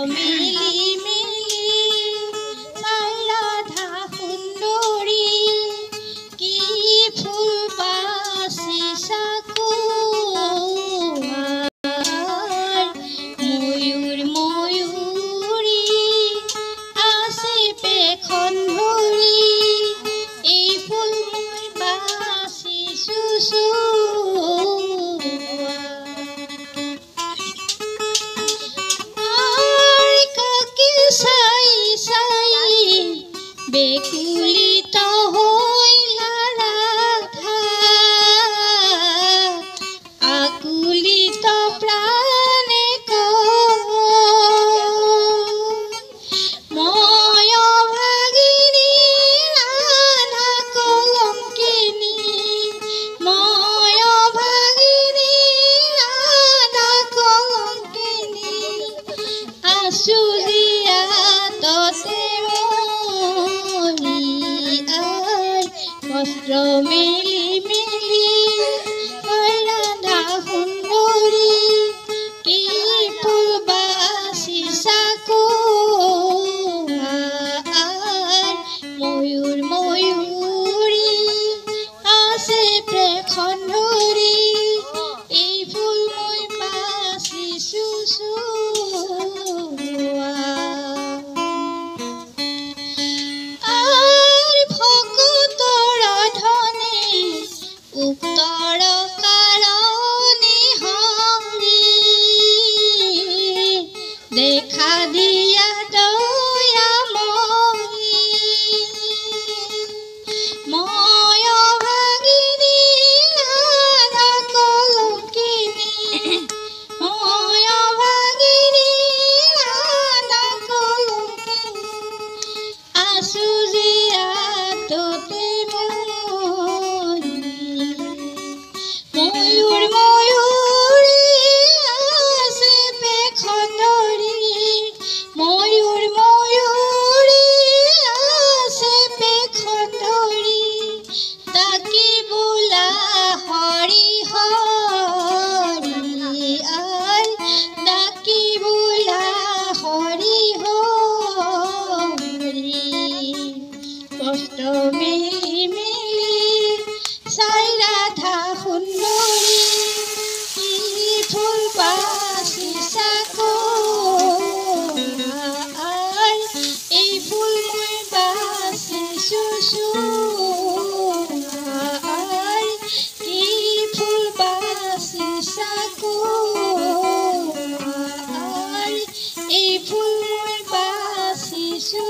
মিলি মিলি চাই ৰাধা সুন্দৰী কি ফুল বাচিছা ময়ূৰ ময়ূৰী আছে পেখন ধৰি এই ফুল মই বাচিছো বেকুলিত হইলা ৰাধা আকুলিত প্ৰাণে মই ভাগিনী ৰাধা কলঙ্কিনী মই ভাগিনী ৰাধা কলঙ্কিনী আছো বস্ত্ৰ মেলি মেলি ৰাধা সুন্দৰী কি ফুল বাচিছা ময়ূৰ ময়ূৰী আছে পেখন ধৰি এই ফুল মই বাচিছো উত্তৰ কাৰণে হৰি দেখা দিয়া দয়াময়ী মই ভাগিনী ৰাধা কলঙ্কিনী মই ভাগিনী ৰাধা কলঙ্কিনী আছো জীয়াততে ময়ূৰ ময়ূৰী আছে পেখন ধৰি ময়ূৰ ময়ূৰী আছে পেখন ধৰি তাকি বোলা হৰি হৰি ডাকি বোলা হৰি হৰি কষ্ট মেলি মেলি চাই ৰাধা সুন্দৰী কি ফুল বাচিছা এই ফুল মই বাচিছো কি ফুল বাচিছা এই ফুল মই বাচিছো